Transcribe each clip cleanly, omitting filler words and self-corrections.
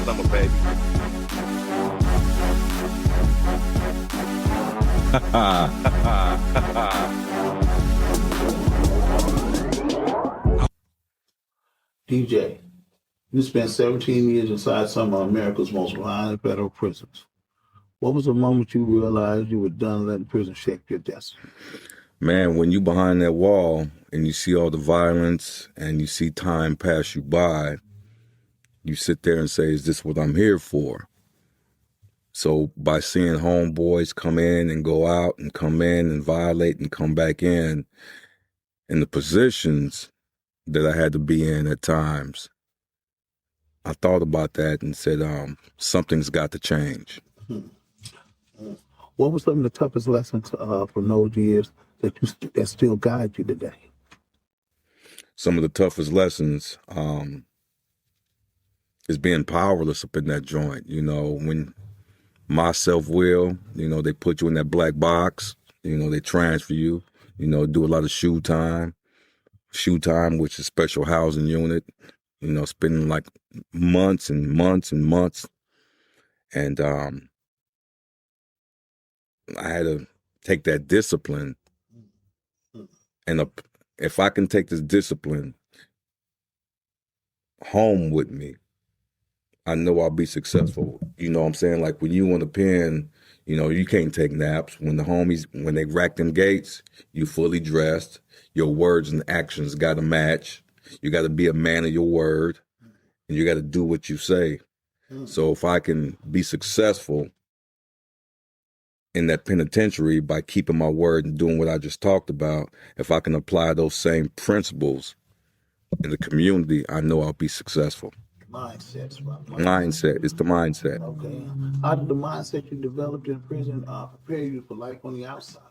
summer, baby. DJ, you spent 17 years inside some of America's most violent federal prisons. What was the moment you realized you were done letting prison shape your destiny? Man, when you behind that wall and you see all the violence and you see time pass you by, you sit there and say, is this what I'm here for? So by seeing homeboys come in and go out and come in and violate and come back in the positions that I had to be in at times, I thought about that and said, something's got to change. What were some of the toughest lessons from those years that still guide you today? Some of the toughest lessons is being powerless up in that joint. You know, when my self-will, you know, they put you in that black box, you know, they transfer you, you know, do a lot of shoe time, which is special housing unit, you know, spending like months and months and months. And I had to take that discipline, and if I can take this discipline home with me, I know I'll be successful. You know what I'm saying? Like when you on the pen, you know, you can't take naps. When the homies, when they rack them gates, you fully dressed. Your words and actions got to match. You got to be a man of your word, and you got to do what you say. So if I can be successful in that penitentiary by keeping my word and doing what I just talked about, if I can apply those same principles in the community, I know I'll be successful. Mindset. It's the mindset. Okay. How did the mindset you developed in prison prepare you for life on the outside?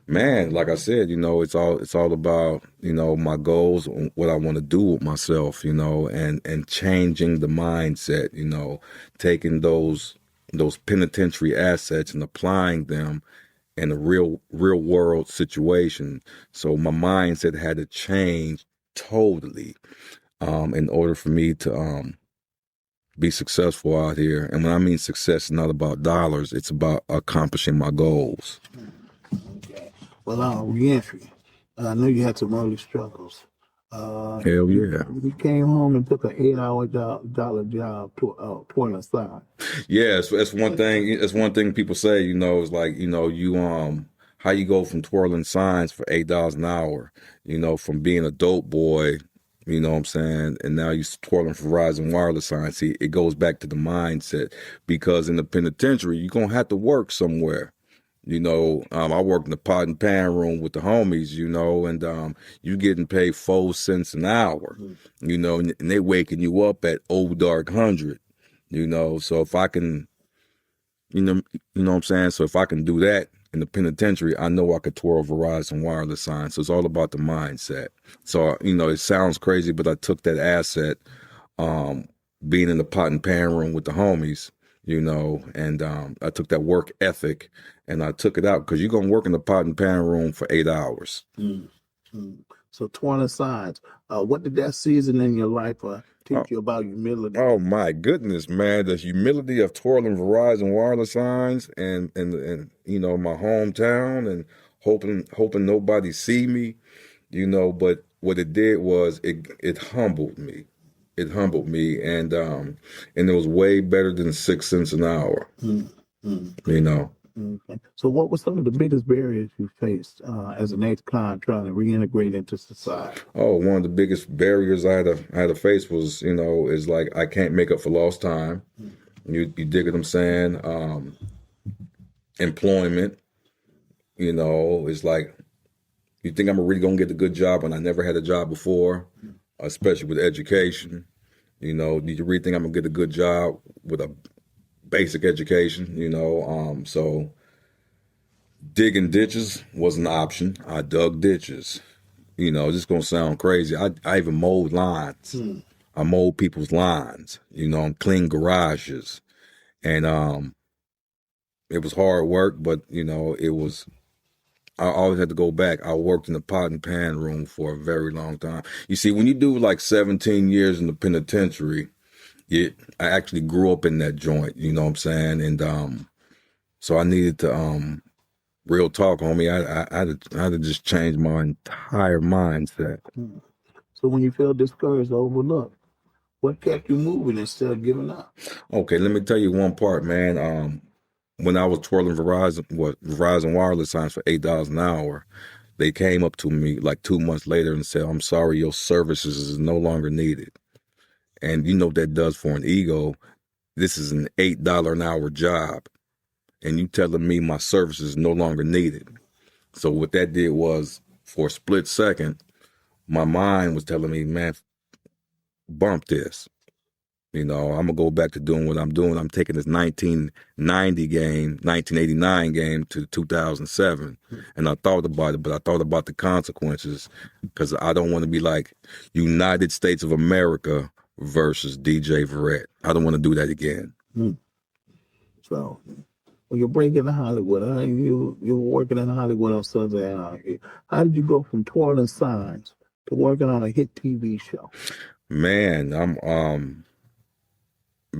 Man, like I said, you know, it's all about, you know, my goals, what I want to do with myself, you know, and changing the mindset, you know, taking those penitentiary assets and applying them in a real world situation. So my mindset had to change totally in order for me to be successful out here. And when I mean success, it's not about dollars, it's about accomplishing my goals. Okay. Well, reentry. I know you had some early struggles. Hell yeah. You came home and took an $8 job twirling signs. Yeah, that's one thing. That's one thing people say. You know, it's like, you know, you how you go from twirling signs for $8 an hour. You know, from being a dope boy. You know what I'm saying? And now you're twirling for Verizon wireless signs. See, it goes back to the mindset, because in the penitentiary you're gonna have to work somewhere. You know, I worked in the pot and pan room with the homies, you know, and you getting paid 4 cents an hour, you know, and they waking you up at old dark 100, you know. So if I can, you know what I'm saying? So if I can do that in the penitentiary, I know I could twirl Verizon wireless signs. So it's all about the mindset. So, you know, it sounds crazy, but I took that asset, being in the pot and pan room with the homies, you know, and I took that work ethic and I took it out, because you're going to work in the pot and pan room for 8 hours. So twirling signs, what did that season in your life teach you about humility? Oh my goodness, man. The humility of twirling Verizon wireless signs and you know, my hometown, and hoping nobody see me, you know, but what it did was it humbled me. It humbled me, and it was way better than 6 cents an hour. You know. Okay. So what were some of the biggest barriers you faced as an ex-con trying to reintegrate into society? Oh, one of the biggest barriers I had to face was, you know, is like, I can't make up for lost time. You dig what I'm saying? Employment, you know, it's like, you think I'm really gonna get a good job when I never had a job before, especially with education. You know, do you really think I'm gonna get a good job with a basic education? You know, so digging ditches was an option. I dug ditches. You know, this is gonna sound crazy. I even mowed lines. I mowed people's lines. You know, and cleaned garages, and it was hard work, but you know, it was. I always had to go back. I worked in the pot and pan room for a very long time. You see, when you do like 17 years in the penitentiary, Yeah, I actually grew up in that joint, you know what I'm saying? And so I needed to real talk, homie. I had to just change my entire mindset. So when you feel discouraged or overlooked, what kept you moving instead of giving up? Okay, let me tell you one part, man. When I was twirling Verizon wireless signs for $8 an hour, they came up to me like 2 months later and said, "I'm sorry, your services is no longer needed." And you know what that does for an ego. This is an $8 an hour job, and you telling me my services is no longer needed. So what that did was, for a split second, my mind was telling me, man, bump this. You know, I'm gonna go back to doing what I'm doing. I'm taking this 1990 game, 1989 game to 2007, and I thought about it, but I thought about the consequences because I don't want to be like United States of America versus DJ Verrett. I don't want to do that again. So when you're breaking to Hollywood, you were working in Hollywood on Sons of Anarchy. How did you go from twirling signs to working on a hit TV show? Man, I'm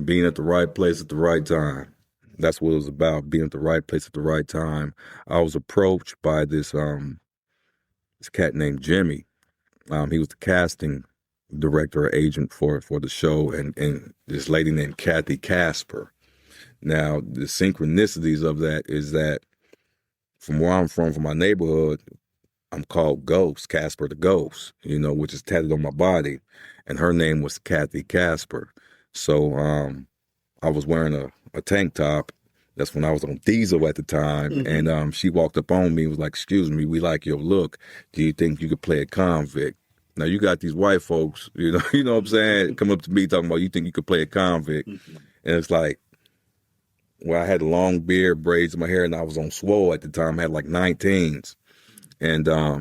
being at the right place at the right time. That's what it was about, being at the right place at the right time. I was approached by this cat named Jimmy. He was the casting director or agent for the show, and this lady named Kathy Casper. Now, the synchronicities of that is that from where I'm from my neighborhood, I'm called Ghost, Casper the Ghost, you know, which is tatted on my body. And her name was Kathy Casper. So I was wearing a tank top. That's when I was on Diesel at the time. Mm-hmm. And she walked up on me and was like, "Excuse me, we like your look. Do you think you could play a convict?" Now you got these white folks, you know what I'm saying, come up to me talking about, "You think you could play a convict?" Mm-hmm. And it's like, well, I had a long beard, braids in my hair, and I was on swole at the time. I had like 19s. And I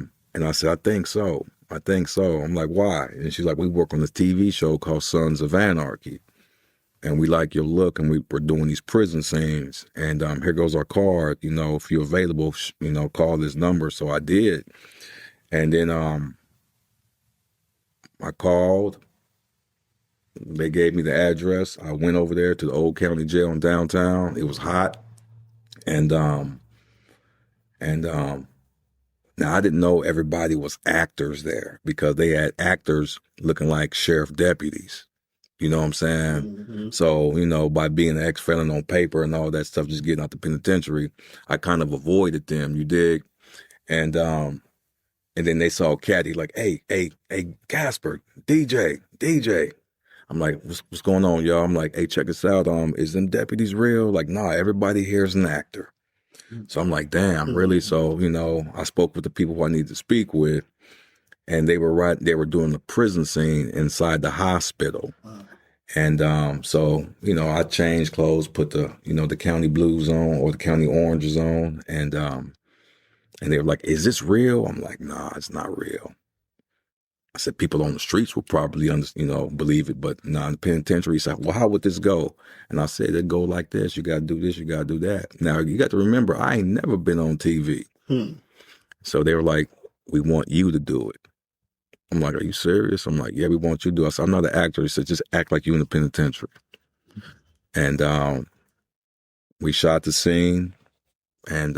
said, "I think so. I think so." I'm like, "Why?" And she's like, "We work on this TV show called Sons of Anarchy. And we like your look, and we're doing these prison scenes. And here goes our card. You know, if you're available, you know, call this number." So I did. And then I called. They gave me the address. I went over there to the old county jail in downtown. It was hot. And now I didn't know everybody was actors there because they had actors looking like sheriff deputies. You know what I'm saying? Mm-hmm. So, you know, by being an ex-felon on paper and all that stuff, just getting out the penitentiary, I kind of avoided them, you dig? And then they saw Caddy like, hey, Casper, DJ. I'm like, what's going on, y'all? I'm like, "Hey, check this out. Is them deputies real?" Like, "Nah, everybody here is an actor." So I'm like, damn, really? So, you know, I spoke with the people who I needed to speak with, and they were doing the prison scene inside the hospital. And so, you know, I changed clothes, put the, you know, the county blues on or the county oranges on, and they were like, "Is this real?" I'm like, "Nah, it's not real." I said, "People on the streets will probably, believe it, but nah, in the penitentiary." He said, "Well, how would this go?" And I said, "It go like this. You got to do this. You got to do that." Now, you got to remember, I ain't never been on TV. So they were like, "We want you to do it." I'm like, "Are you serious?" I'm like, "Yeah, we want you to do it." I said, "I'm not an actor." He said, "Just act like you in the penitentiary." And we shot the scene, and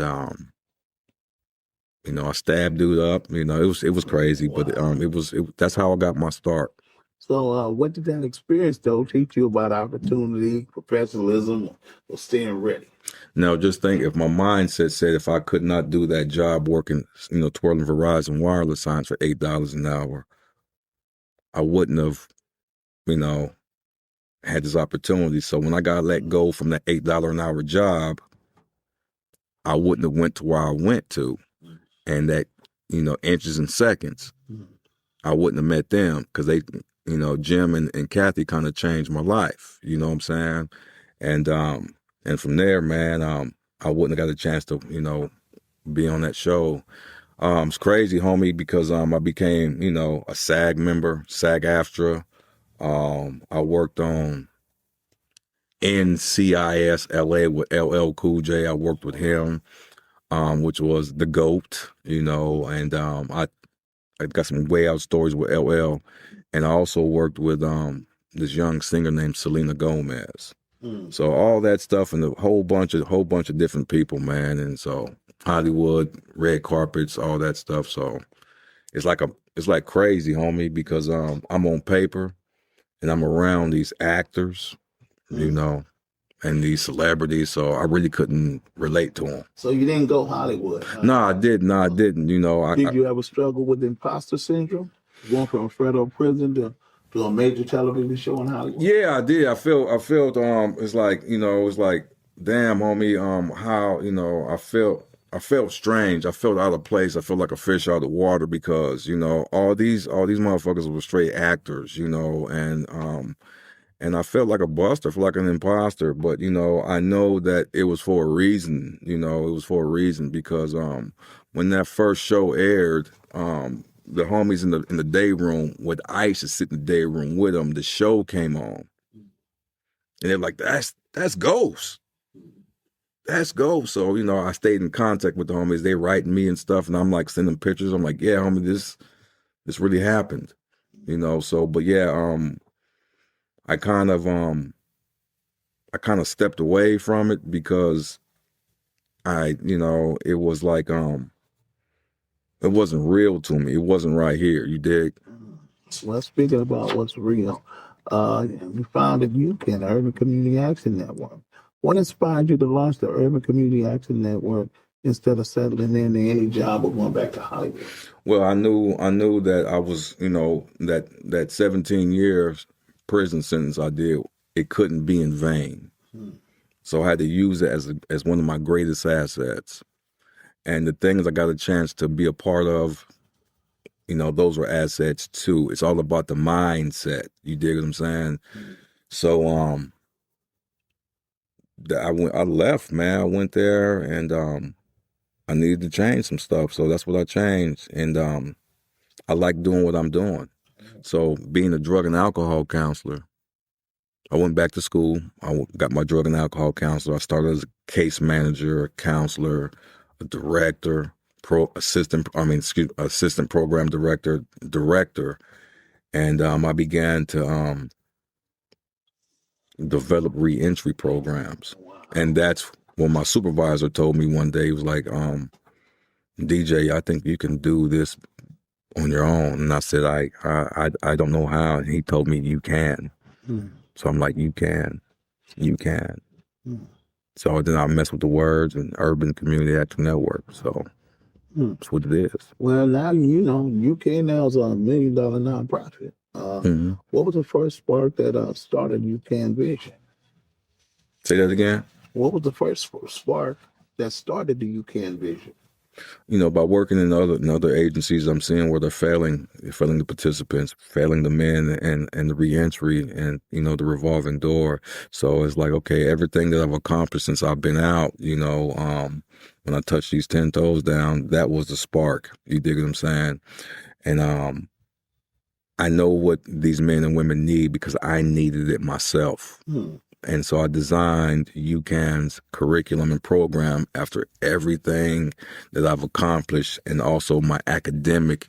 you know, I stabbed dude up. You know, it was crazy, wow. But that's how I got my start. So what did that experience, though, teach you about opportunity, professionalism, or staying ready? Now, just think, if my mindset said if I could not do that job working, you know, twirling Verizon wireless signs for $8 an hour, I wouldn't have, you know, had this opportunity. So when I got let go from that $8 an hour job, I wouldn't have went to where I went to. And that, you know, inches and seconds, I wouldn't have met them because they, you know, Jim and Kathy kind of changed my life. You know what I'm saying? And from there, man, I wouldn't have got a chance to, you know, be on that show. It's crazy, homie, because I became, you know, a SAG member, SAG-AFTRA. I worked on NCIS LA with LL Cool J. I worked with him, which was the GOAT, you know, and I got some way out stories with LL. And I also worked with this young singer named Selena Gomez. So all that stuff and a whole bunch of different people, man. And so Hollywood, red carpets, all that stuff. So it's like crazy, homie, because I'm on paper and I'm around these actors, you know, and these celebrities. So I really couldn't relate to them. So you didn't go Hollywood? Huh? No, I didn't. You know, Did you ever struggle with imposter syndrome, going from a federal prison to a major television show in Hollywood? Yeah, I did. I felt it's like, you know, it's like, damn, homie, how, you know, I felt strange. I felt out of place. I felt like a fish out of water because, you know, all these motherfuckers were straight actors, you know, and I felt like a buster, I felt like an imposter, but, you know, I know that it was for a reason, you know, it was for a reason because when that first show aired, the homies in the day room with Ice to sit in the day room with them, the show came on. And they're like, that's Ghost. That's Ghost. So, you know, I stayed in contact with the homies. They writing me and stuff, and I'm like sending pictures. I'm like, yeah, homie, this really happened. You know, so but yeah, I kind of stepped away from it because you know, it was like it wasn't real to me. It wasn't right here. You dig? Well, speaking about what's real, you founded UCAN, the Urban Community Action Network. What inspired you to launch the Urban Community Action Network instead of settling into any job or going back to Hollywood? Well, I knew that I was, you know, that 17 years prison sentence I did, it couldn't be in vain. So I had to use it as one of my greatest assets. And the things I got a chance to be a part of, you know, those were assets too. It's all about the mindset. You dig what I'm saying? So I left, man. I went there and I needed to change some stuff. So that's what I changed. And I like doing what I'm doing. So being a drug and alcohol counselor, I went back to school. I got my drug and alcohol counselor. I started as a case manager, a counselor, a director, assistant program director. And I began to develop reentry programs. And that's when my supervisor told me one day, he was like, DJ, I think you can do this on your own. And I said, I don't know how. And he told me you can. So I'm like, you can. So then I mess with the words and Urban Community Action Network. So that's what it is. Well, now you know UCAN now is $1 million nonprofit. What was the first spark that started UCAN Vision? Say that again. What was the first spark that started the UCAN Vision? You know, by working in other agencies, I'm seeing where they're failing the participants, failing the men and the reentry and, you know, the revolving door. So it's like, okay, everything that I've accomplished since I've been out, you know, when I touched these 10 toes down, that was the spark. You dig what I'm saying? And I know what these men and women need because I needed it myself. And so I designed UCAN's curriculum and program after everything that I've accomplished and also my academic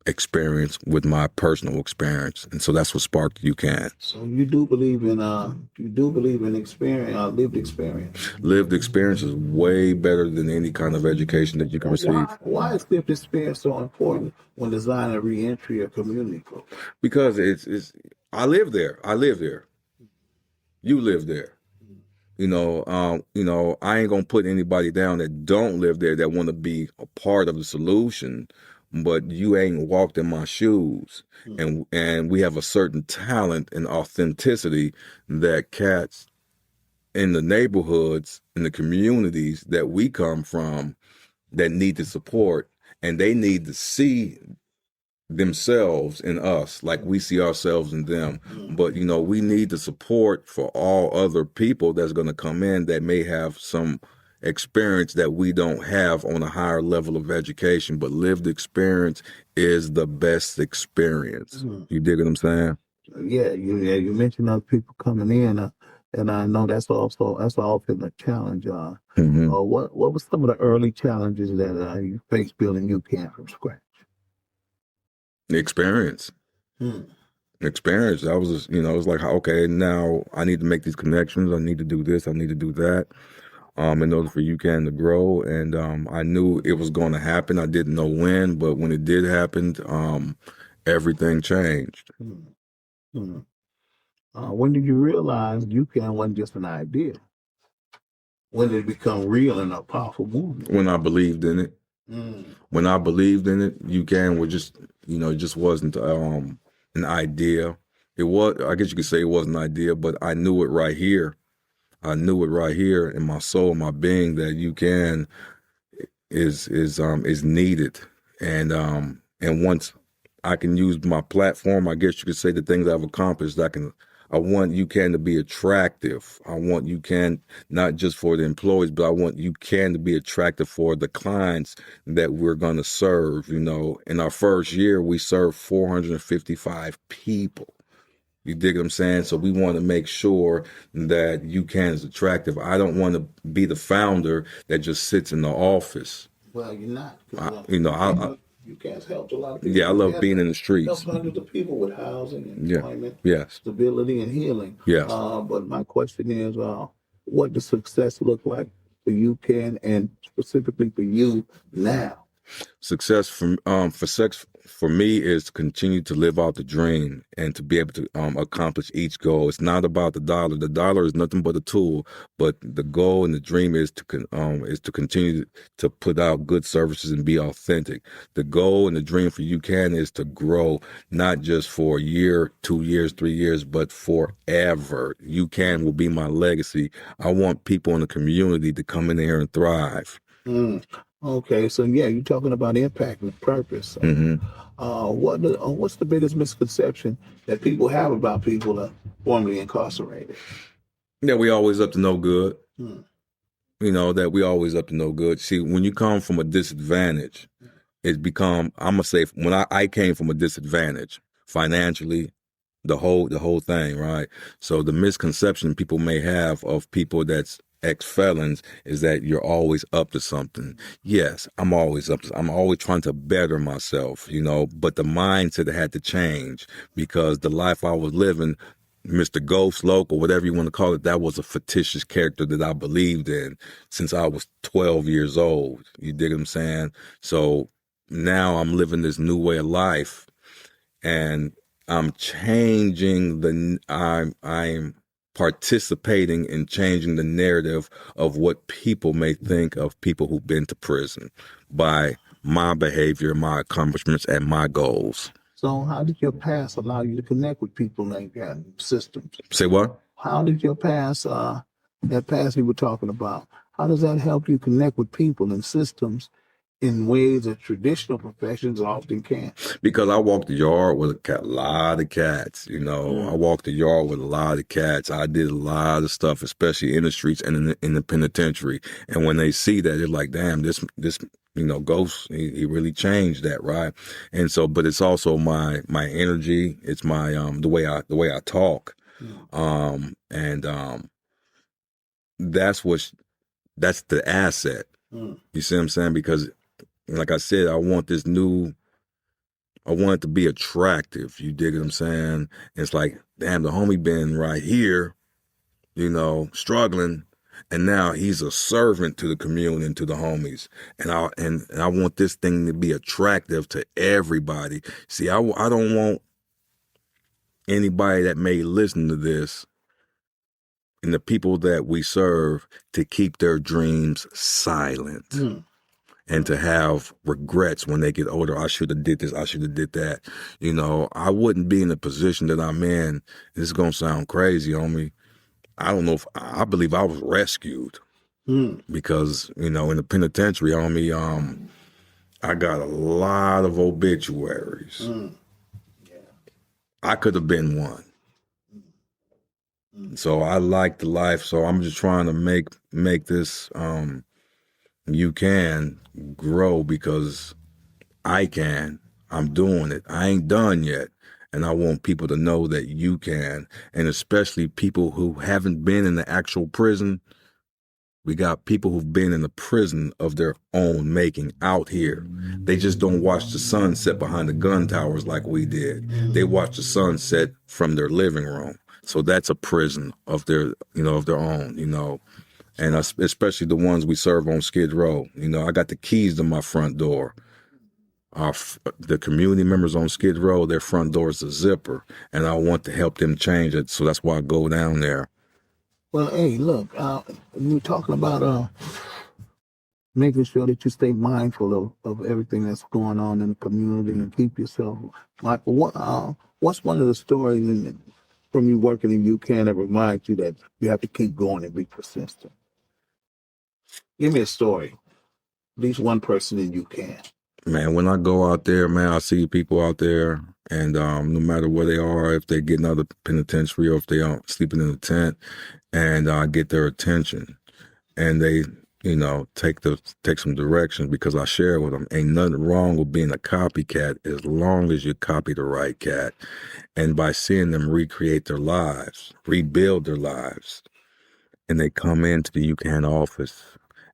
experience with my personal experience. And so that's what sparked UCAN. So you do believe in experience, lived experience. Lived experience is way better than any kind of education that you can receive. Why is lived experience so important when designing a reentry or community program? Because I live there. You live there. You know, I ain't gonna put anybody down that don't live there that want to be a part of the solution, but you ain't walked in my shoes. And we have a certain talent and authenticity that cats in the neighborhoods, in the communities that we come from, that need the support, and they need to see themselves in us like we see ourselves in them. But, you know, we need the support for all other people that's going to come in that may have some experience that we don't have on a higher level of education, but lived experience is the best experience. You dig what I'm saying? Yeah, you mentioned other people coming in, and I know that's often a challenge. What was some of the early challenges that you faced building UCAN from scratch? The experience. experience. That was just, it was like, okay, now I need to make these connections. I need to do this. I need to do that. In order for UCAN to grow, and I knew it was going to happen. I didn't know when, but when it did happen, everything changed. Mm-hmm. When did you realize UCAN wasn't just an idea? When did it become real and a powerful movement? When I believed in it. When I believed in it, UCAN was just, it just wasn't an idea. It was, I guess you could say it was an idea, but I knew it right here. I knew it right here in my soul, my being, that UCAN is needed, and once I can use my platform, I guess you could say the things I've accomplished. I want UCAN to be attractive. I want UCAN not just for the employees, but I want UCAN to be attractive for the clients that we're going to serve. In our first year, we served 455 people. You dig what I'm saying? So we want to make sure that UCAN is attractive. I don't want to be the founder that just sits in the office. Well, you're not. UCAN's helped a lot of people. Yeah, I love being in the streets. Helped hundreds of people with housing, employment, yes, stability, and healing. Yes. But my question is, what does success look like for UCAN and specifically for you now? Success for me is to continue to live out the dream and to be able to accomplish each goal. It's not about the dollar. The dollar is nothing but a tool, but the goal and the dream is to continue to put out good services and be authentic. The goal and the dream for UCAN is to grow, not just for a year, 2 years, 3 years, but forever. UCAN will be my legacy. I want people in the community to come in here and thrive. Okay, so you're talking about impact and purpose. What's the biggest misconception that people have about people that are formerly incarcerated? Yeah, we always up to no good. That we always up to no good. See, when you come from a disadvantage, I'm gonna say, when I came from a disadvantage financially, the whole thing, right? So the misconception people may have of people that's ex-felons is that you're always up to something. Yes, I'm always trying to better myself, but the mindset had to change, because the life I was living, Mr. Ghost, Local, whatever you want to call it, that was a fictitious character that I believed in since I was 12 years old. You dig what I'm saying? So now I'm living this new way of life, and I'm changing I'm participating in changing the narrative of what people may think of people who've been to prison by my behavior, my accomplishments, and my goals. So how did your past allow you to connect with people like that, systems? Say what? How did your past, that past you were talking about, how does that help you connect with people and systems in ways that traditional professions often can't? Because I walked the yard with a lot of cats, I walked the yard with a lot of cats. I did a lot of stuff, especially in the streets and in the penitentiary. And when they see that, they're like, damn, this Ghost, he really changed that, right? And so, but it's also my energy. It's my, the way I talk. That's the asset. You see what I'm saying? Because, like I said, I want it to be attractive. You dig what I'm saying? It's like, damn, the homie been right here, struggling, and now he's a servant to the community and to the homies. And I want this thing to be attractive to everybody. See, I don't want anybody that may listen to this and the people that we serve to keep their dreams silent. And to have regrets when they get older. I should have did this. I should have did that. I wouldn't be in the position that I'm in. This is going to sound crazy on me. I don't know I believe I was rescued because, in the penitentiary on me, I got a lot of obituaries. I could have been one. So I like the life. So I'm just trying to make this, UCAN grow because I can. I'm doing it. I ain't done yet. And I want people to know that you can. And especially people who haven't been in the actual prison, We got people who've been in the prison of their own making out here. They just don't watch the sun set behind the gun towers like we did. They watch the sun set from their living room. So that's a prison of their, of their own, and especially the ones we serve on Skid Row. I got the keys to my front door. The community members on Skid Row, their front door is a zipper, and I want to help them change it. So that's why I go down there. Well, hey, look, you're talking about making sure that you stay mindful of everything that's going on in the community and keep yourself. Michael, what's one of the stories from you working in UCAN that reminds you that you have to keep going and be persistent? Give me a story. At least one person in UCAN. Man, when I go out there, man, I see people out there, and no matter where they are, if they're getting out of the penitentiary or if they are sleeping in a tent, and I get their attention, and they, take some direction because I share with them. Ain't nothing wrong with being a copycat as long as you copy the right cat, and by seeing them recreate their lives, rebuild their lives, and they come into the UCAN office,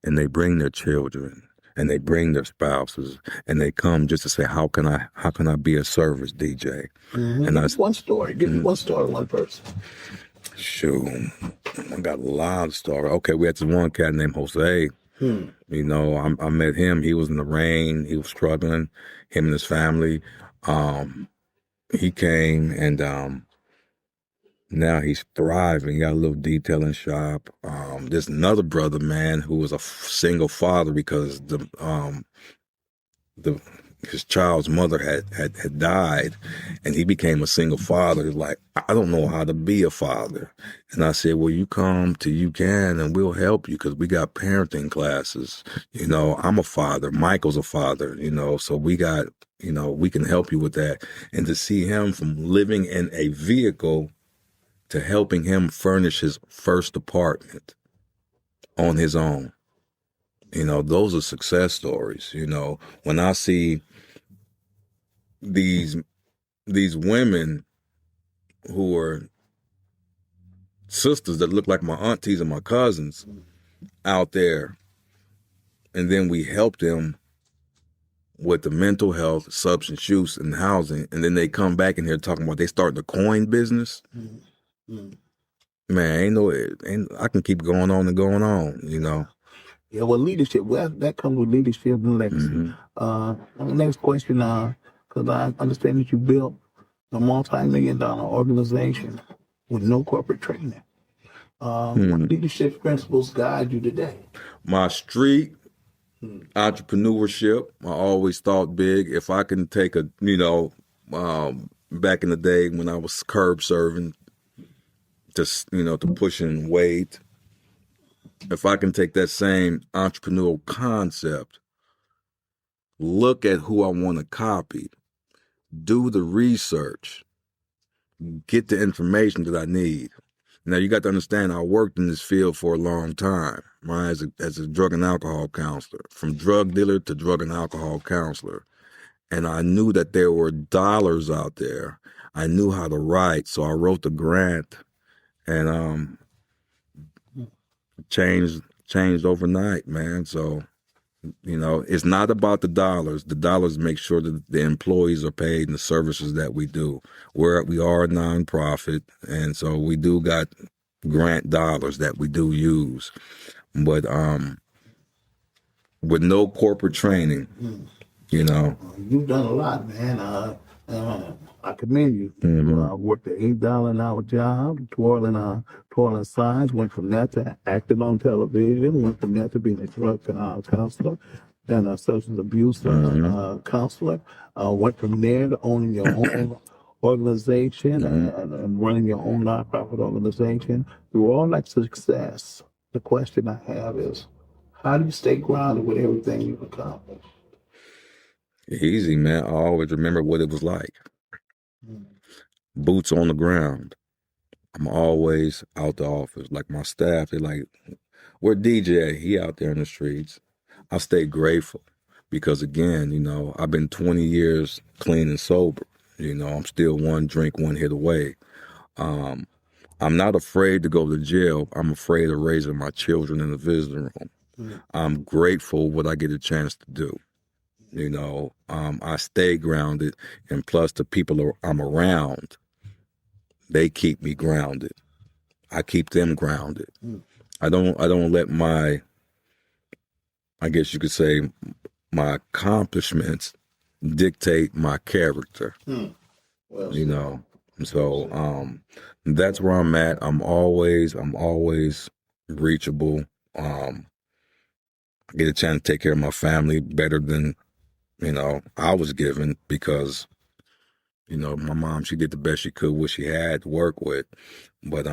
and they bring their children. And they bring their spouses, and they come just to say, "How can I be of service, DJ?" Mm-hmm. And that's one story. Give me one story, one person. Shoot, I got a lot of stories. Okay, we had this one cat named Jose. I met him. He was in the rain. He was struggling. Him and his family. He came and now he's thriving. He got a little detailing shop. There's another brother, man, who was a single father because his child's mother had died, and he became a single father. He's like, I don't know how to be a father. And I said, well, you come to UCAN and we'll help you because we got parenting classes. I'm a father. Michael's a father, so we got, we can help you with that. And to see him from living in a vehicle to helping him furnish his first apartment on his own. Those are success stories. When I see these women who are sisters that look like my aunties and my cousins out there, and then we help them with the mental health, substance use, and housing, and then they come back in here talking about they starting a coin business. Man, I can keep going on and going on, Yeah, well, leadership, that comes with leadership and legacy. The next question, because I understand that you built a multi-million-dollar organization with no corporate training. What leadership principles guide you today? My street entrepreneurship. I always thought big. If I can take back in the day when I was curb serving, to pushing weight, if I can take that same entrepreneurial concept, look at who I want to copy, do the research, get the information that I need. Now, you got to understand, I worked in this field for a long time, right, as a drug and alcohol counselor, from drug dealer to drug and alcohol counselor. And I knew that there were dollars out there. I knew how to write, so I wrote the grant, and changed overnight, man. So, it's not about the dollars. The dollars make sure that the employees are paid and the services that we do. We are a nonprofit, and so we do got grant dollars that we do use. But with no corporate training, You've done a lot, man. I commend you. Worked an $8 an hour job, twirling signs, went from that to acting on television, went from that to being a drug counselor, then a substance abuse counselor, went from there to owning your own organization and running your own nonprofit organization. Through all that success, the question I have is, how do you stay grounded with everything you've accomplished? Easy, man. I always remember what it was like. Boots on the ground. I'm always out the office. Like my staff, they're like, where DJ? He out there in the streets. I stay grateful because, again, I've been 20 years clean and sober. I'm still one drink, one hit away. I'm not afraid to go to jail. I'm afraid of raising my children in the visiting room. I'm grateful what I get a chance to do. You know, I stay grounded, and plus the people I'm around, they keep me grounded. I keep them grounded. I don't let my, I guess you could say, my accomplishments dictate my character. Well, You know, so that's where I'm at. I'm always reachable. I get a chance to take care of my family better than, you know, I was given, because, you know, my mom, she did the best she could, what she had to work with. But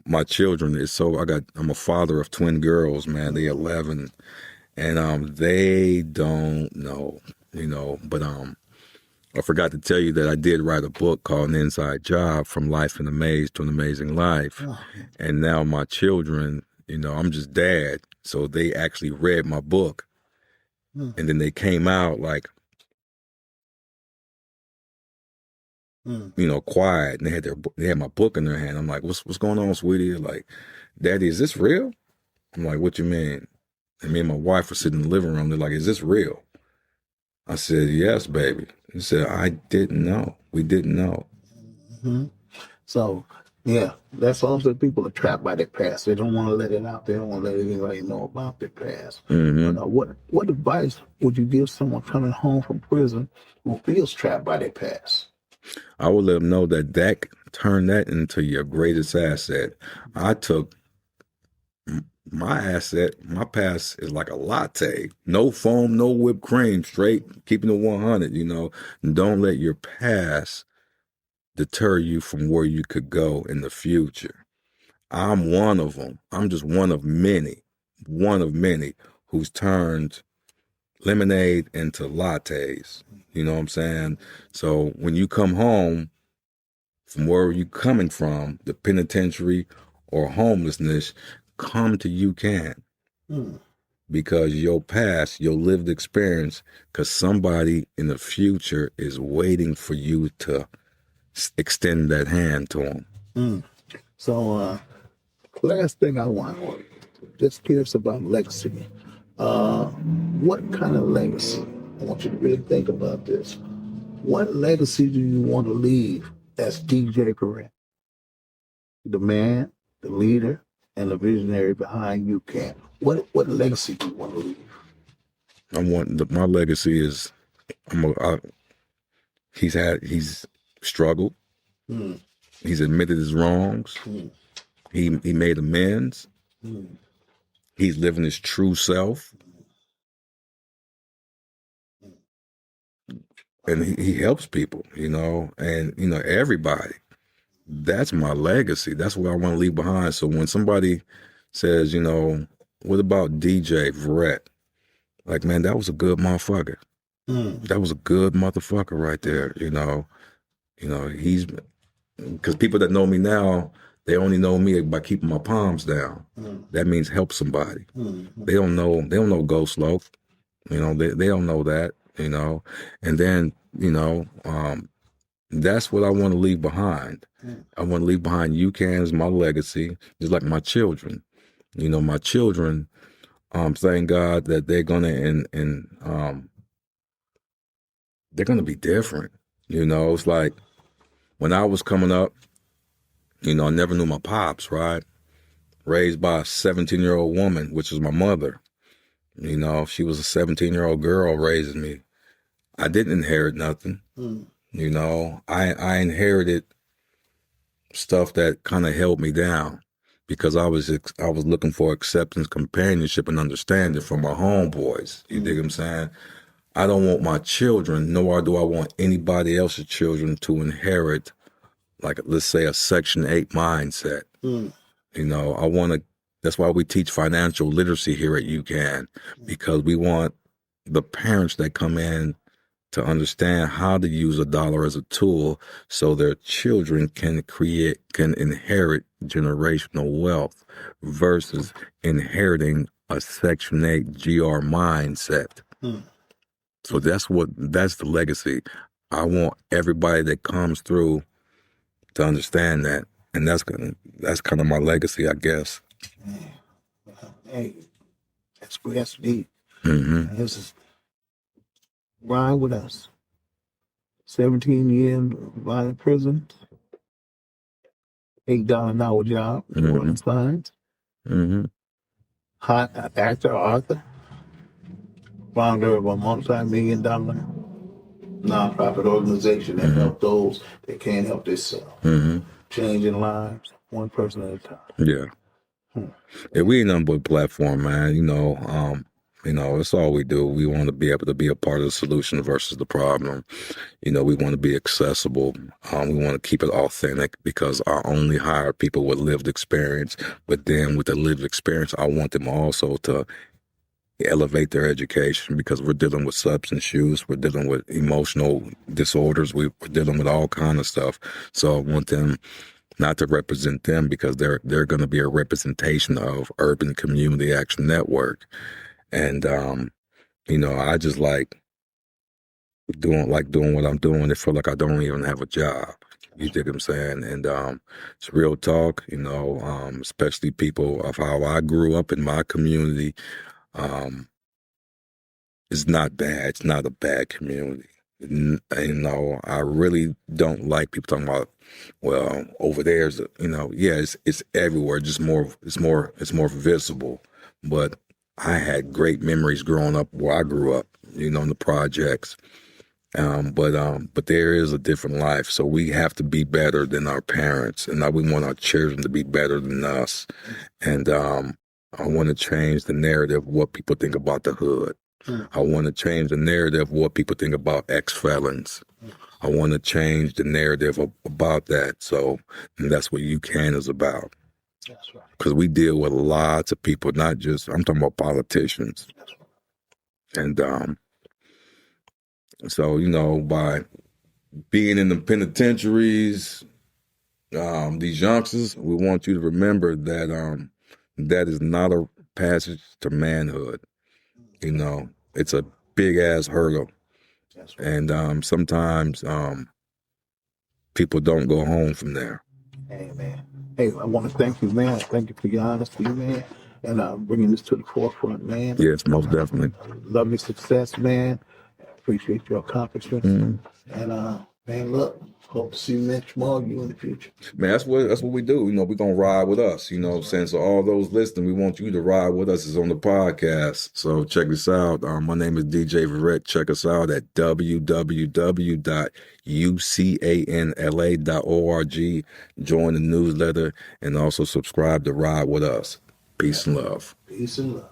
my children is I'm a father of twin girls, man. They're 11, and they don't know, you know. But I forgot to tell you that I did write a book called An Inside Job: From Life in a Maze to an Amazing Life. And now my children, you know, I'm just dad, so they actually read my book, and then they came out like, you know, quiet, and they had my book in their hand. I'm like, what's going on, sweetie? Like, Daddy, is this real? I'm like, what you mean? And me and my wife were sitting in the living room. They're like, is this real? I said, yes, baby. He said, I didn't know. We didn't know. So, yeah, that's also people are trapped by their past. They don't want to let it out. They don't want to let anybody know about their past. But, what advice would you give someone coming home from prison who feels trapped by their past? I would let them know that turn that into your greatest asset. I took my asset, my past is like a latte. No foam, no whipped cream, straight, keeping it 100, you know. Don't let your past deter you from where you could go in the future. I'm one of them. I'm just one of many who's turned lemonade into lattes. You know what I'm saying? So when you come home from where you coming from, the penitentiary or homelessness, come to UCAN. Because your past, your lived experience, because somebody in the future is waiting for you to extend that hand to them. So, last thing I want, just curious about legacy. What kind of legacy? I want you to really think about this. What legacy do you want to leave as DJ Verrett? The man, the leader, and the visionary behind UCAN. What legacy do you want to leave? My legacy is, he's struggled. He's admitted his wrongs. He made amends. He's living his true self. And he helps people, you know, and, you know, everybody. That's my legacy. That's what I want to leave behind. So when somebody says, you know, what about DJ Verrett? Like, man, that was a good motherfucker. That was a good motherfucker right there, you know. You know, because people that know me now, they only know me by keeping my palms down. That means help somebody. They don't know go slow. You know, they don't know that, you know. And then, you know, that's what I want to leave behind. I want to leave behind UCAN as my legacy, just like my children. You know, my children, thank God that they're gonna they're gonna be different. You know, it's like when I was coming up, you know, I never knew my pops, right? Raised by a 17-year-old woman, which was my mother. You know, she was a 17-year-old girl raising me. I didn't inherit nothing. You know, I inherited stuff that kind of held me down because I was looking for acceptance, companionship, and understanding from my homeboys. You dig what I'm saying? I don't want my children, nor do I want anybody else's children to inherit, like, let's say, a Section 8 mindset. You know, that's why we teach financial literacy here at UCAN, because we want the parents that come in to understand how to use a dollar as a tool so their children can inherit generational wealth versus inheriting a Section 8 GR mindset. So that's the legacy. I want everybody that comes through to understand that. And that's kind of my legacy, I guess. Hey, that's deep. Mm-hmm. This is ride with us. 17 years in prison, $8 an hour job, twirling signs. Mm-hmm. Hot actor, author, founder of a multi-million-dollar nonprofit organization that help those that can't help themselves, changing lives one person at a time. Yeah. Yeah, we ain't nothing but a platform, man. It's all we do. We want to be able to be a part of the solution versus the problem. We want to be accessible. We want to keep it authentic because I only hire people with lived experience. But then with the lived experience, I want them also to elevate their education because we're dealing with substance use. We're dealing with emotional disorders. We're dealing with all kind of stuff. So I want them not to represent them because they're going to be a representation of Urban Community Action Network. And, I just like doing what I'm doing. I feel like I don't even have a job. You dig what I'm saying? And it's real talk, especially people of how I grew up in my community. It's not bad. It's not a bad community. I really don't like people talking about, well, over there's, it's everywhere. Just it's more visible. But I had great memories growing up where I grew up, in the projects. But there is a different life. So we have to be better than our parents. And we want our children to be better than us. And I want to change the narrative of what people think about the hood. I want to change the narrative of what people think about ex-felons. I want to change the narrative about that. So that's what UCAN is about. That's right. Because we deal with lots of people, not just, I'm talking about politicians. That's right. And so, by being in the penitentiaries, these youngsters, we want you to remember that that is not a passage to manhood. It's a big ass hurdle. That's right. And sometimes people don't go home from there. Amen. Hey, I want to thank you, man. Thank you for your honesty, man, and bringing this to the forefront, man. Yes, most definitely. Love your success, man. Appreciate your accomplishments. And man, look, hope to see much more of you in the future. Man, that's what we do. We're gonna ride with us. What I'm saying? So all those listening, we want you to ride with us. It's on the podcast. So check this out. My name is DJ Verrett. Check us out at www.ucanla.org. Join the newsletter and also subscribe to Ride with Us. Peace and love. Peace and love.